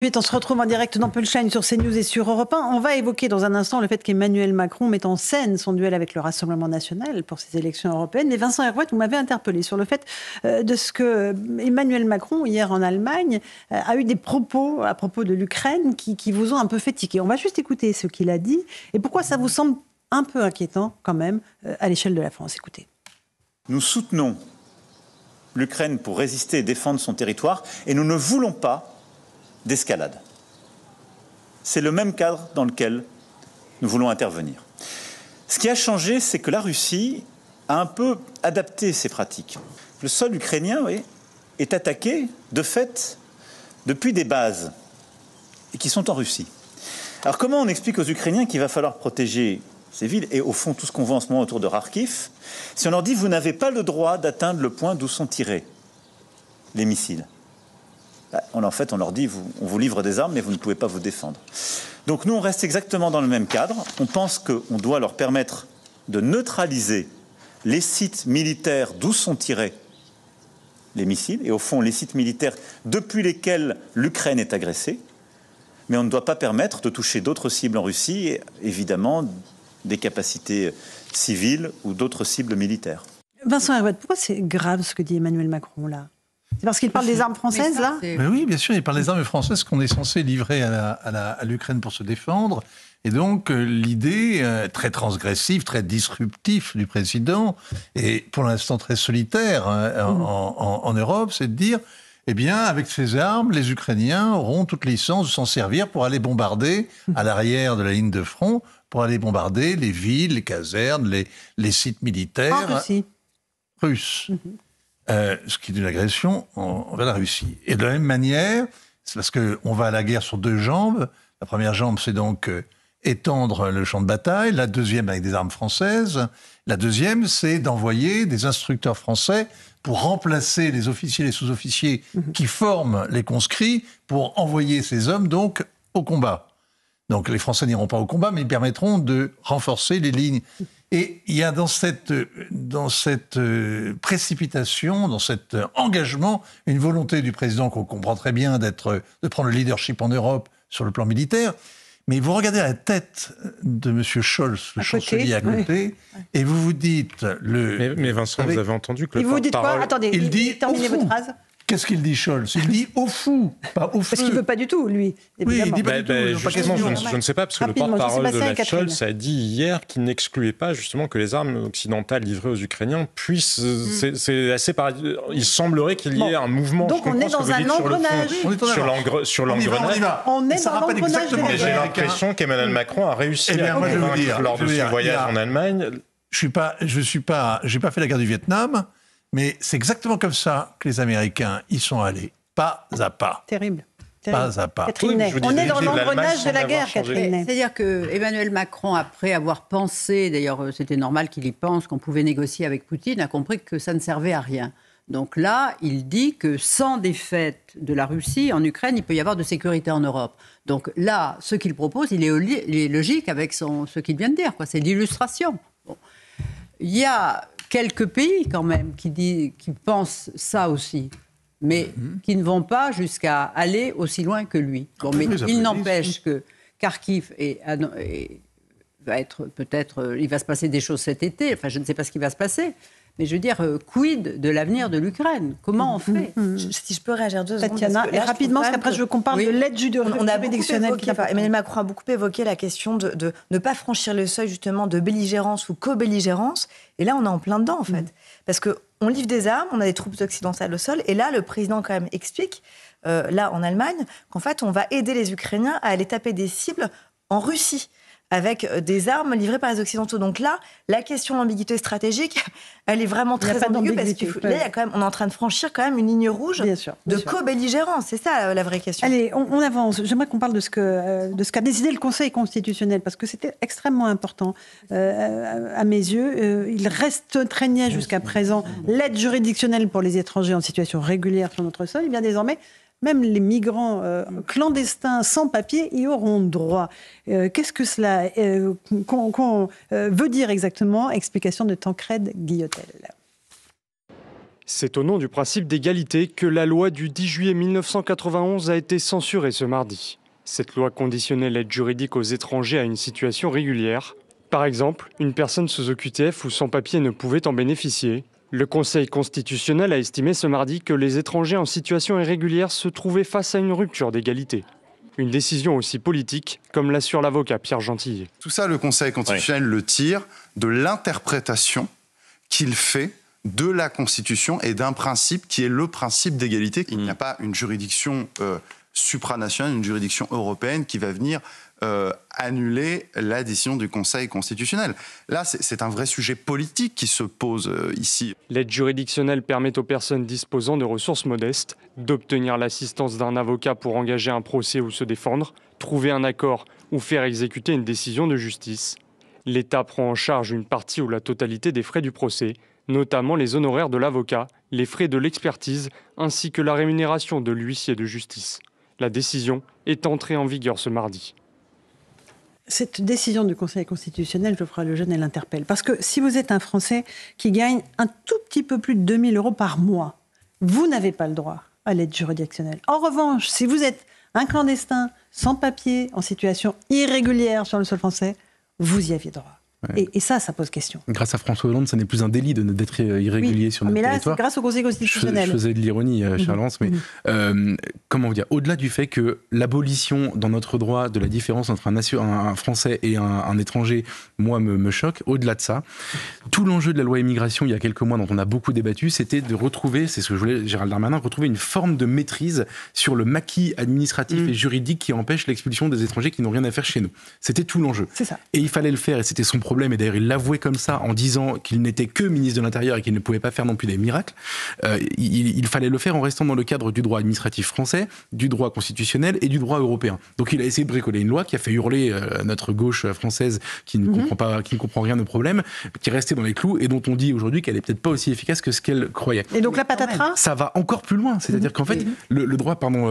On se retrouve en direct dans Punchline sur CNews et sur Europe 1. On va évoquer dans un instant le fait qu'Emmanuel Macron met en scène son duel avec le Rassemblement national pour ces élections européennes. Mais Vincent Hervouet, vous m'avez interpellé sur le fait de ce que Emmanuel Macron, hier en Allemagne, a eu des propos à propos de l'Ukraine qui vous ont un peu fait tiquer. On va juste écouter ce qu'il a dit et pourquoi ça vous semble un peu inquiétant quand même à l'échelle de la France. Écoutez. Nous soutenons l'Ukraine pour résister et défendre son territoire et nous ne voulons pas d'escalade. C'est le même cadre dans lequel nous voulons intervenir. Ce qui a changé, c'est que la Russie a un peu adapté ses pratiques. Le sol ukrainien, oui, est attaqué, de fait, depuis des bases et qui sont en Russie. Alors comment on explique aux Ukrainiens qu'il va falloir protéger ces villes et au fond tout ce qu'on voit en ce moment autour de Kharkiv, si on leur dit « vous n'avez pas le droit d'atteindre le point d'où sont tirés les missiles ». En fait, on leur dit, on vous livre des armes, mais vous ne pouvez pas vous défendre. Donc nous, on reste exactement dans le même cadre. On pense qu'on doit leur permettre de neutraliser les sites militaires d'où sont tirés les missiles, et au fond, les sites militaires depuis lesquels l'Ukraine est agressée. Mais on ne doit pas permettre de toucher d'autres cibles en Russie, et évidemment, des capacités civiles ou d'autres cibles militaires. Vincent Hervouet, pourquoi c'est grave ce que dit Emmanuel Macron, là ? C'est parce qu'il parle des armes françaises, là ? Mais oui, bien sûr, il parle des armes françaises qu'on est censé livrer à l'Ukraine pour se défendre. Et donc, l'idée très transgressive, très disruptive du président, et pour l'instant très solitaire en Europe, c'est de dire, eh bien, avec ces armes, les Ukrainiens auront toute licence de s'en servir pour aller bombarder à l'arrière de la ligne de front, pour aller bombarder les villes, les casernes, les sites militaires russes. Ce qui est une agression envers la Russie. Et de la même manière, c'est parce qu'on va à la guerre sur deux jambes. La première jambe, c'est donc étendre le champ de bataille. La deuxième, avec des armes françaises. La deuxième, c'est d'envoyer des instructeurs français pour remplacer les officiers et les sous-officiers qui forment les conscrits pour envoyer ces hommes donc au combat. Donc les Français n'iront pas au combat, mais ils permettront de renforcer les lignes. Et il y a dans cette précipitation, dans cet engagement, une volonté du président qu'on comprend très bien de prendre le leadership en Europe sur le plan militaire. Mais vous regardez la tête de M. Scholz, le chancelier à côté, et vous vous dites... Mais Vincent, vous avez entendu que le porte-parole... Vous dites quoi ? Attendez, il dit terminez votre phrase. Qu'est-ce qu'il dit, Scholz ? Il dit au fou, pas au feu. Parce qu'il ne veut pas du tout, lui. Évidemment. Oui, il dit pas du tout. Justement, je ne sais pas, parce que le porte-parole de Scholz a dit hier qu'il n'excluait pas justement que les armes occidentales livrées aux Ukrainiens puissent... C'est assez il semblerait qu'il y ait un mouvement... Donc on est dans un engrenage. Sur l'engrenage. On est dans l'engrenage de la guerre. Mais j'ai l'impression qu'Emmanuel Macron a réussi à convaincre lors de son voyage en Allemagne... J'ai pas fait la guerre du Vietnam... Mais c'est exactement comme ça que les Américains y sont allés, pas à pas. Terrible. Pas à pas. Catherine Ney. On est dans l'engrenage de la guerre, Catherine Ney. C'est-à-dire qu'Emmanuel Macron, après avoir pensé, d'ailleurs c'était normal qu'il y pense, qu'on pouvait négocier avec Poutine, a compris que ça ne servait à rien. Donc là, il dit que sans défaite de la Russie en Ukraine, il peut y avoir de sécurité en Europe. Donc là, ce qu'il propose, il est logique avec ce qu'il vient de dire. C'est l'illustration. Bon. Il y a quelques pays, quand même, qui pensent ça aussi, mais qui ne vont pas jusqu'à aller aussi loin que lui. Bon, mais il n'empêche que Kharkiv va être peut-être... il va se passer des choses cet été, enfin, je ne sais pas ce qui va se passer, mais je veux dire, quid de l'avenir de l'Ukraine ? Comment on fait ? Si je peux réagir 2 secondes. Tatiana, et rapidement, parce qu'après je veux qu'on parle de l'aide juridictionnelle. Emmanuel Macron a beaucoup évoqué la question de ne pas franchir le seuil justement de belligérance ou co-belligérance. Et là, on est en plein dedans, en fait. Parce qu'on livre des armes, on a des troupes occidentales au sol. Et là, le président, quand même, explique, là, en Allemagne, qu'en fait, on va aider les Ukrainiens à aller taper des cibles en Russie, avec des armes livrées par les Occidentaux. Donc là, la question de l'ambiguïté stratégique, elle est vraiment très ambiguë, parce que là, on est en train de franchir quand même une ligne rouge de co-belligérance. C'est ça la vraie question. Allez, on avance. J'aimerais qu'on parle de ce qu'a décidé le Conseil constitutionnel, parce que c'était extrêmement important à mes yeux. Il restreignait jusqu'à présent l'aide juridictionnelle pour les étrangers en situation régulière sur notre sol. Et bien désormais, même les migrants clandestins sans papier y auront droit. Qu'est-ce que cela veut dire exactement ? Explication de Tancrède Guillotel. C'est au nom du principe d'égalité que la loi du 10 juillet 1991 a été censurée ce mardi. Cette loi conditionnait l'aide juridique aux étrangers à une situation régulière. Par exemple, une personne sous OQTF ou sans papier ne pouvait en bénéficier. Le Conseil constitutionnel a estimé ce mardi que les étrangers en situation irrégulière se trouvaient face à une rupture d'égalité. Une décision aussi politique, comme l'assure l'avocat Pierre Gentillet. Tout ça, le Conseil constitutionnel le tire de l'interprétation qu'il fait de la Constitution et d'un principe qui est le principe d'égalité. Il n'y a pas une juridiction supranationale, une juridiction européenne qui va venir annuler la décision du Conseil constitutionnel. Là, c'est un vrai sujet politique qui se pose ici. L'aide juridictionnelle permet aux personnes disposant de ressources modestes d'obtenir l'assistance d'un avocat pour engager un procès ou se défendre, trouver un accord ou faire exécuter une décision de justice. L'État prend en charge une partie ou la totalité des frais du procès, notamment les honoraires de l'avocat, les frais de l'expertise, ainsi que la rémunération de l'huissier de justice. La décision est entrée en vigueur ce mardi. Cette décision du Conseil constitutionnel, Geoffroy Lejeune, elle interpelle. Parce que si vous êtes un Français qui gagne un tout petit peu plus de 2 000 € par mois, vous n'avez pas le droit à l'aide juridictionnelle. En revanche, si vous êtes un clandestin, sans papier, en situation irrégulière sur le sol français, vous y aviez droit. Ouais. Et ça pose question. Grâce à François Hollande, ça n'est plus un délit d'être irrégulier sur notre territoire. Mais là, c'est grâce au Conseil constitutionnel. Je faisais de l'ironie, cher Laurence, mais comment vous dire, au-delà du fait que l'abolition dans notre droit de la différence entre un Français et un étranger, moi, me choque, au-delà de ça, tout l'enjeu de la loi immigration, il y a quelques mois, dont on a beaucoup débattu, c'était de retrouver, c'est ce que je voulais, Gérald Darmanin, retrouver une forme de maîtrise sur le maquis administratif et juridique qui empêche l'expulsion des étrangers qui n'ont rien à faire chez nous. C'était tout l'enjeu. C'est ça. Et il fallait le faire, et c'était son problème, et d'ailleurs il l'avouait comme ça en disant qu'il n'était que ministre de l'Intérieur et qu'il ne pouvait pas faire non plus des miracles. Il fallait le faire en restant dans le cadre du droit administratif français, du droit constitutionnel et du droit européen. Donc il a essayé de bricoler une loi qui a fait hurler notre gauche française qui ne comprend rien au problème, qui est restée dans les clous et dont on dit aujourd'hui qu'elle est peut-être pas aussi efficace que ce qu'elle croyait. Et donc la patatras, ça va encore plus loin, c'est-à-dire qu'en fait le droit, pardon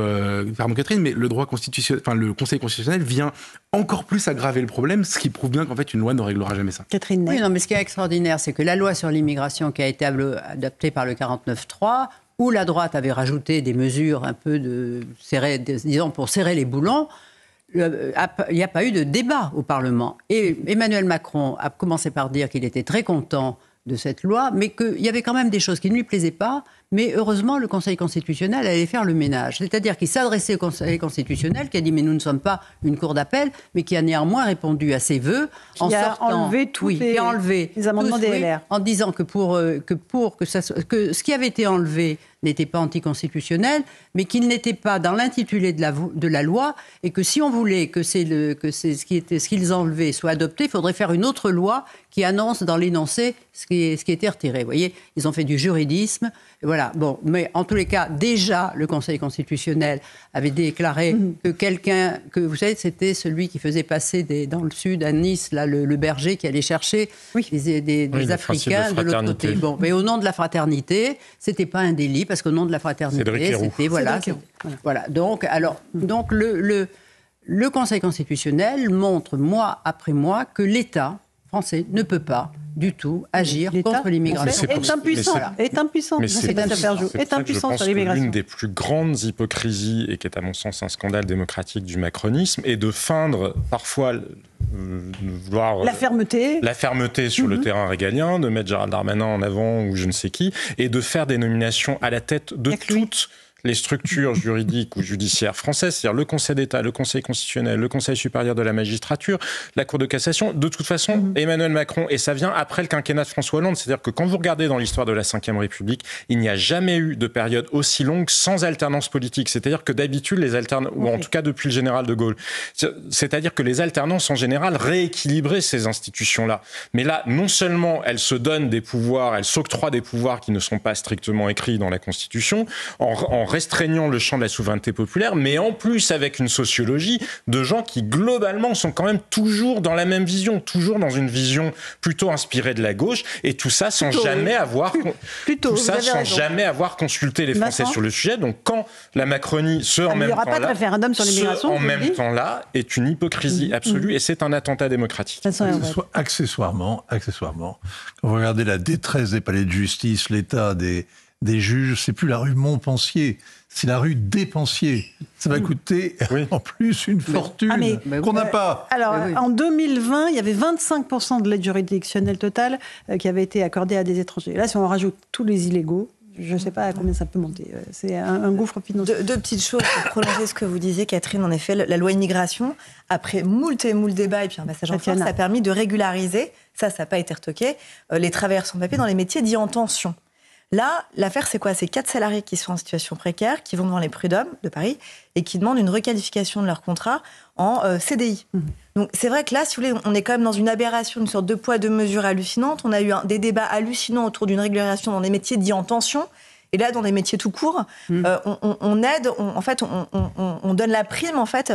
Catherine, mais le droit constitutionnel, enfin le Conseil constitutionnel vient encore plus aggraver le problème, ce qui prouve bien qu'en fait une loi ne réglera jamais ça. Catherine Ney. Oui, non, mais ce qui est extraordinaire, c'est que la loi sur l'immigration qui a été adoptée par le 49.3, où la droite avait rajouté des mesures un peu disons pour serrer les boulons, il n'y a pas eu de débat au Parlement. Et Emmanuel Macron a commencé par dire qu'il était très content de cette loi, mais qu'il y avait quand même des choses qui ne lui plaisaient pas. Mais heureusement, le Conseil constitutionnel allait faire le ménage. C'est-à-dire qu'il s'adressait au Conseil constitutionnel, qui a dit « mais nous ne sommes pas une cour d'appel », mais qui a néanmoins répondu à ses vœux en enlevé tous les amendements des LR. En disant que ce qui avait été enlevé n'était pas anticonstitutionnel, mais qu'il n'était pas dans l'intitulé de la loi, et que si on voulait que ce qu'ils enlevaient soit adopté, il faudrait faire une autre loi qui annonce dans l'énoncé ce qui était retiré. Vous voyez, ils ont fait du juridisme. Voilà. Bon, mais en tous les cas, déjà, le Conseil constitutionnel avait déclaré que vous savez, c'était celui qui faisait passer dans le sud, à Nice, là, le berger qui allait chercher des Africains de l'autre côté. Bon, mais au nom de la fraternité, c'était pas un délit, parce qu'au nom de la fraternité, c'était voilà. Donc le Conseil constitutionnel montre mois après mois que l'État français ne peut pas du tout agir contre l'immigration. Est impuissant. C'est impuissant sur l'immigration. L'une des plus grandes hypocrisies, et qui est à mon sens un scandale démocratique du macronisme, est de feindre parfois vouloir la fermeté sur le terrain régalien, de mettre Gérald Darmanin en avant ou je ne sais qui, et de faire des nominations à la tête de toutes les structures juridiques ou judiciaires françaises, c'est-à-dire le Conseil d'État, le Conseil constitutionnel, le Conseil supérieur de la magistrature, la Cour de cassation. De toute façon, Emmanuel Macron, et ça vient après le quinquennat de François Hollande, c'est-à-dire que quand vous regardez dans l'histoire de la Ve République, il n'y a jamais eu de période aussi longue sans alternance politique. C'est-à-dire que d'habitude, les alternances, ou en tout cas depuis le général de Gaulle, c'est-à-dire que les alternances en général rééquilibraient ces institutions-là. Mais là, non seulement elles se donnent des pouvoirs, elles s'octroient des pouvoirs qui ne sont pas strictement écrits dans la Constitution, en restreignant le champ de la souveraineté populaire, mais en plus avec une sociologie de gens qui globalement sont quand même toujours dans la même vision, toujours dans une vision plutôt inspirée de la gauche, et tout ça sans jamais avoir consulté les Français sur le sujet. Donc quand la Macronie, en même temps là, est une hypocrisie absolue, et c'est un attentat démocratique. Accessoirement, quand vous regardez la détresse des palais de justice, l'état des des juges. C'est plus la rue Montpensier, c'est la rue Despensiers. Ça va coûter en plus une fortune qu'on n'a pas. Alors, en 2020, il y avait 25% de l'aide juridictionnelle totale qui avait été accordée à des étrangers. Là, si on rajoute tous les illégaux, je ne sais pas à combien ça peut monter. C'est un gouffre financier. Deux petites choses pour prolonger ce que vous disiez, Catherine. En effet, la loi immigration, après moult et moult débats et puis un passage en force, ça a permis de régulariser, ça n'a pas été retoqué, les travailleurs sans papier dans les métiers dits en tension. Là, l'affaire, c'est quoi? C'est 4 salariés qui sont en situation précaire, qui vont devant les prud'hommes de Paris et qui demandent une requalification de leur contrat en CDI. Donc, c'est vrai que là, si vous voulez, on est quand même dans une aberration, une sorte de poids, de mesure hallucinante. On a eu des débats hallucinants autour d'une régularisation dans des métiers dits en tension. Et là, dans des métiers tout court, on aide, on donne la prime, en fait,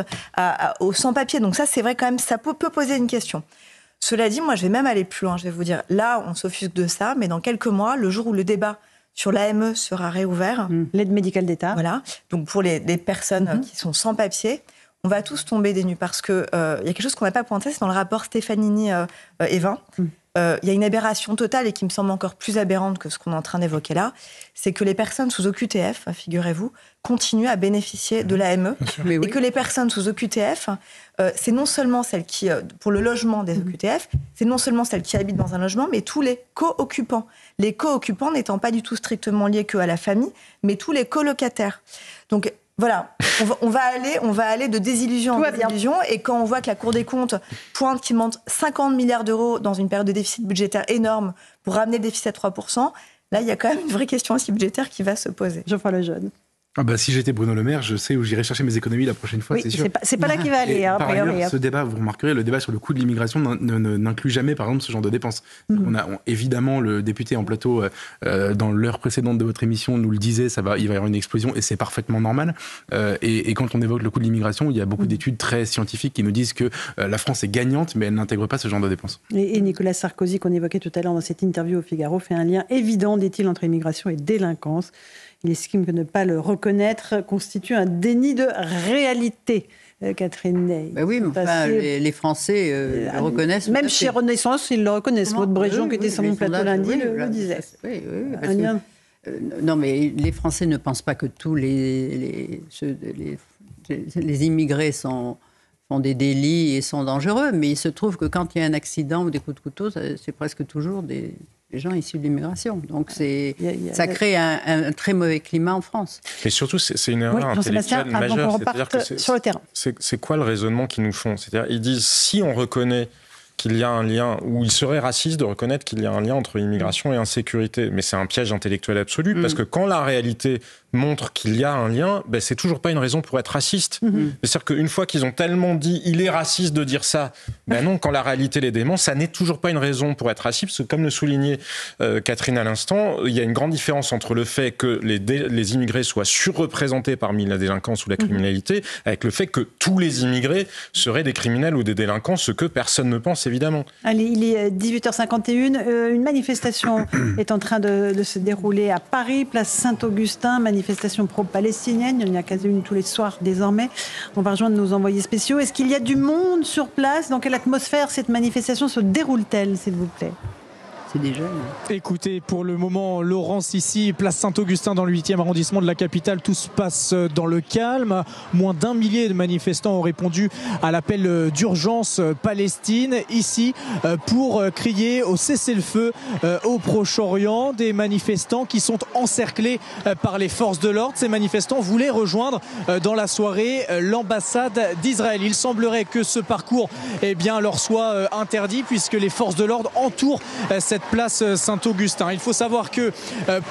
aux sans-papiers. Donc ça, c'est vrai quand même, ça peut poser une question. Cela dit, moi, je vais même aller plus loin. Je vais vous dire, là, on s'offusque de ça, mais dans quelques mois, le jour où le débat sur l'AME sera réouvert... L'aide médicale d'État. Voilà. Donc, pour les personnes qui sont sans papier, on va tous tomber des nues parce qu'il y a quelque chose qu'on n'a pas pointé, c'est dans le rapport Stefanini-Evin. Il y a une aberration totale et qui me semble encore plus aberrante que ce qu'on est en train d'évoquer là, c'est que les personnes sous OQTF, figurez-vous, continuent à bénéficier de l'AME et que les personnes sous OQTF, c'est non seulement celles qui, pour le logement des OQTF, c'est non seulement celles qui habitent dans un logement, mais tous les co-occupants. Les co-occupants n'étant pas du tout strictement liés qu'à la famille, mais tous les colocataires. Donc, voilà, on va aller de désillusion en désillusion. Et quand on voit que la Cour des comptes pointe qu'il manque 50 milliards d'euros dans une période de déficit budgétaire énorme pour ramener le déficit à 3%, là, il y a quand même une vraie question aussi budgétaire qui va se poser. Geoffroy Lejeune. Ah bah, si j'étais Bruno Le Maire, je sais où j'irai chercher mes économies la prochaine fois, c'est sûr. C'est pas là qu'il va aller. Par ailleurs, ce débat, vous remarquerez, le débat sur le coût de l'immigration n'inclut jamais, par exemple, ce genre de dépenses. Évidemment, le député en plateau, dans l'heure précédente de votre émission, nous le disait, il va y avoir une explosion, et c'est parfaitement normal. Et quand on évoque le coût de l'immigration, il y a beaucoup d'études très scientifiques qui nous disent que la France est gagnante, mais elle n'intègre pas ce genre de dépenses. Et Nicolas Sarkozy, qu'on évoquait tout à l'heure dans cette interview au Figaro, fait un lien évident, dit-il, entre immigration et délinquance. Il estime que ne pas le reconnaître constitue un déni de réalité. Catherine Ney. Ben oui, mais enfin, les Français le reconnaissent. Même chez Renaissance, ils le reconnaissent. Votre Bréjon, qui était sur mon plateau lundi, le disait. Oui, parce que, non, mais les Français ne pensent pas que tous les immigrés font des délits et sont dangereux, mais il se trouve que quand il y a un accident ou des coups de couteau, c'est presque toujours des gens issus de l'immigration. Donc ça crée un très mauvais climat en France. Et surtout, c'est une erreur intellectuelle majeure. Sur le terrain. C'est quoi le raisonnement qu'ils nous font? C'est-à-dire, ils disent, si on reconnaît qu'il y a un lien, ou il serait raciste de reconnaître qu'il y a un lien entre immigration et insécurité. Mais c'est un piège intellectuel absolu, parce que quand la réalité montre qu'il y a un lien, ben c'est toujours pas une raison pour être raciste. C'est-à-dire qu'une fois qu'ils ont tellement dit « il est raciste de dire ça », ben non, quand la réalité les dément, ça n'est toujours pas une raison pour être raciste, parce que comme le soulignait Catherine à l'instant, il y a une grande différence entre le fait que les immigrés soient surreprésentés parmi la délinquance ou la criminalité, avec le fait que tous les immigrés seraient des criminels ou des délinquants, ce que personne ne pense évidemment. Allez, il est 18h51, une manifestation est en train de se dérouler à Paris, place Saint-Augustin, manifestation pro-palestinienne, il y en a quasi une tous les soirs désormais. On va rejoindre nos envoyés spéciaux. Est-ce qu'il y a du monde sur place? Dans quelle atmosphère cette manifestation se déroule-t-elle, s'il vous plaît? Déjà. Écoutez, pour le moment, Laurence, ici, place Saint-Augustin dans le 8e arrondissement de la capitale, tout se passe dans le calme. Moins d'1 millier de manifestants ont répondu à l'appel d'urgence Palestine, ici, pour crier au cessez-le-feu au Proche-Orient. Des manifestants qui sont encerclés par les forces de l'ordre. Ces manifestants voulaient rejoindre dans la soirée l'ambassade d'Israël. Il semblerait que ce parcours leur soit interdit, puisque les forces de l'ordre entourent cette place Saint-Augustin. Il faut savoir que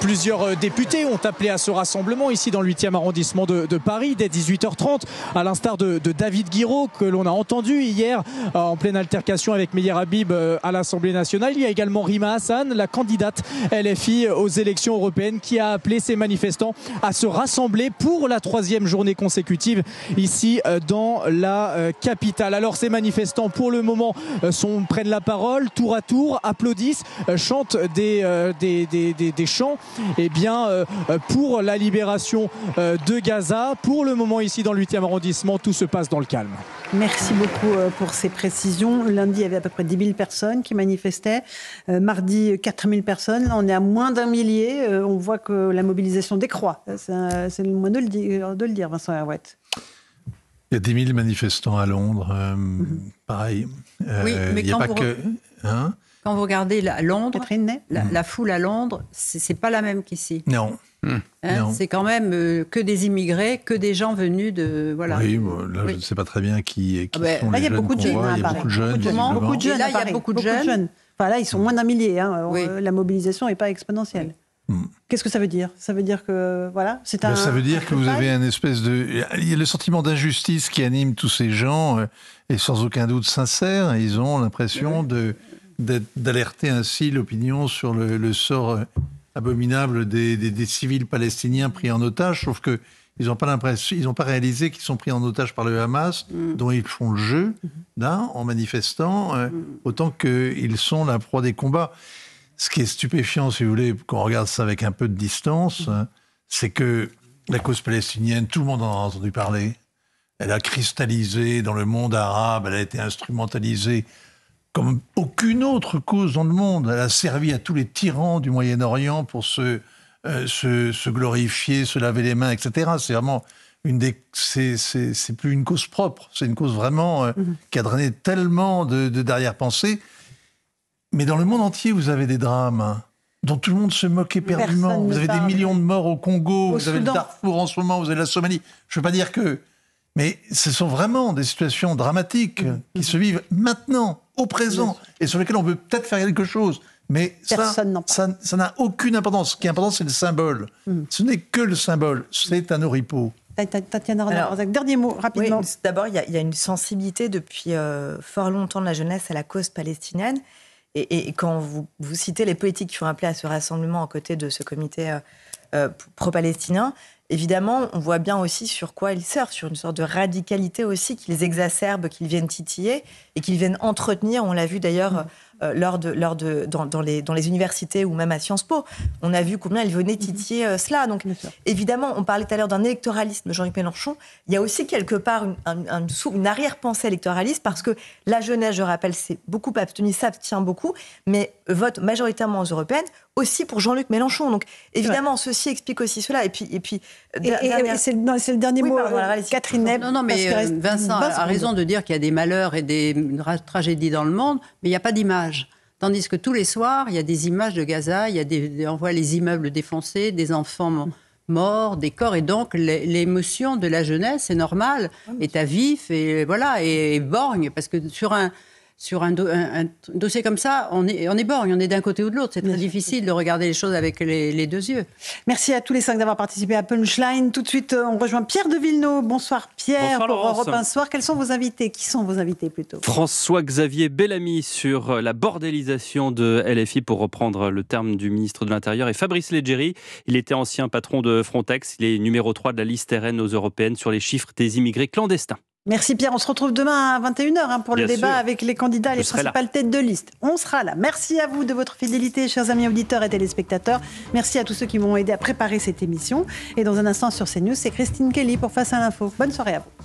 plusieurs députés ont appelé à ce rassemblement ici dans le 8e arrondissement de Paris dès 18h30, à l'instar de David Guiraud que l'on a entendu hier en pleine altercation avec Meyer Habib à l'Assemblée nationale. Il y a également Rima Hassan, la candidate LFI aux élections européennes, qui a appelé ces manifestants à se rassembler pour la 3e journée consécutive ici dans la capitale. Alors ces manifestants pour le moment prennent la parole tour à tour, applaudissent, chantent des chants pour la libération de Gaza. Pour le moment, ici dans le 8e arrondissement, tout se passe dans le calme. Merci beaucoup pour ces précisions. Lundi, il y avait à peu près 10 000 personnes qui manifestaient. Mardi, 4 000 personnes. Là, on est à moins d'1 millier. On voit que la mobilisation décroît. C'est le moins de le dire, Vincent Herouette. Il y a 10 000 manifestants à Londres. Pareil. Oui, mais quand vous regardez à Londres, la foule à Londres, c'est pas la même qu'ici. Non. Non. C'est quand même que des immigrés, que des gens venus de... Voilà. Oui, là, je ne sais pas très bien qui sont les jeunes. Il y a beaucoup de jeunes. Il y a beaucoup de jeunes. Beaucoup de jeunes. Là, il y a beaucoup de jeunes. Enfin, là, ils sont moins d'1 millier. La mobilisation n'est pas exponentielle. Qu'est-ce que ça veut dire ? Ça veut dire que, voilà, c'est un... Ça veut dire que vous avez un espèce de... Il y a le sentiment d'injustice qui anime tous ces gens, et sans aucun doute sincère. Ils ont l'impression d'alerter ainsi l'opinion sur le sort abominable des civils palestiniens pris en otage, sauf que ils n'ont pas réalisé qu'ils sont pris en otage par le Hamas, dont ils font le jeu en manifestant, autant qu'ils sont la proie des combats. Ce qui est stupéfiant, si vous voulez, quand on regarde ça avec un peu de distance, c'est que la cause palestinienne, tout le monde en a entendu parler. Elle a cristallisé dans le monde arabe, elle a été instrumentalisée comme aucune autre cause dans le monde. Elle a servi à tous les tyrans du Moyen-Orient pour se glorifier, se laver les mains, etc. C'est vraiment c'est plus une cause propre, c'est une cause vraiment qui a drainé tellement de derrière-pensées. Mais dans le monde entier, vous avez des drames dont tout le monde se moque éperdument. Vous avez des millions de morts au Congo, vous avez le Darfour en ce moment, vous avez la Somalie. Je ne veux pas dire que... Mais ce sont vraiment des situations dramatiques qui se vivent maintenant, au présent, et sur lesquelles on peut peut-être faire quelque chose. Mais ça n'a aucune importance. Ce qui est important, c'est le symbole. Ce n'est que le symbole. C'est un oripeau. Tatiana Renard, dernier mot, rapidement. Oui, d'abord, il y a une sensibilité depuis fort longtemps de la jeunesse à la cause palestinienne. Et quand vous citez les politiques qui ont appelé à ce rassemblement à côté de ce comité pro-palestinien, évidemment, on voit bien aussi sur quoi ils surfent, sur une sorte de radicalité aussi qu'ils exacerbent, qu'ils viennent titiller et qu'ils viennent entretenir. On l'a vu d'ailleurs dans les universités ou même à Sciences Po. On a vu combien ils venaient titiller cela. Donc, évidemment, on parlait tout à l'heure d'un électoralisme de Jean-Luc Mélenchon. Il y a aussi quelque part une arrière-pensée électoraliste parce que la jeunesse, je rappelle, s'est beaucoup abstenue, s'abstient beaucoup, mais vote majoritairement aux européennes, aussi pour Jean-Luc Mélenchon. Donc, évidemment, ceci explique aussi cela. Et puis c'est le dernier mot, Catherine Neb. Non, mais Vincent a raison de dire qu'il y a des malheurs et des tragédies dans le monde, mais il n'y a pas d'image. Tandis que tous les soirs, il y a des images de Gaza, on voit les immeubles défoncés, des enfants morts, des corps, et donc l'émotion de la jeunesse, c'est normal, est à vif et voilà, et borgne, parce que sur un dossier comme ça, on est borgne, on est d'un côté ou de l'autre. C'est très difficile de regarder les choses avec les deux yeux. Merci à tous les 5 d'avoir participé à Punchline. Tout de suite, on rejoint Pierre de Villeneuve. Bonsoir Pierre, bonsoir, pour Laurence. Europe 1 Soir. Quels sont vos invités ? Qui sont vos invités plutôt ? François-Xavier Bellamy sur la bordélisation de LFI, pour reprendre le terme du ministre de l'Intérieur, et Fabrice Leggeri. Il était ancien patron de Frontex. Il est numéro 3 de la liste RN aux européennes sur les chiffres des immigrés clandestins. Merci Pierre, on se retrouve demain à 21h pour le Bien débat sûr. avec les candidats et les principales têtes de liste. On sera là. Merci à vous de votre fidélité, chers amis auditeurs et téléspectateurs. Merci à tous ceux qui m'ont aidé à préparer cette émission. Et dans un instant sur CNews, c'est Christine Kelly pour Face à l'info. Bonne soirée à vous.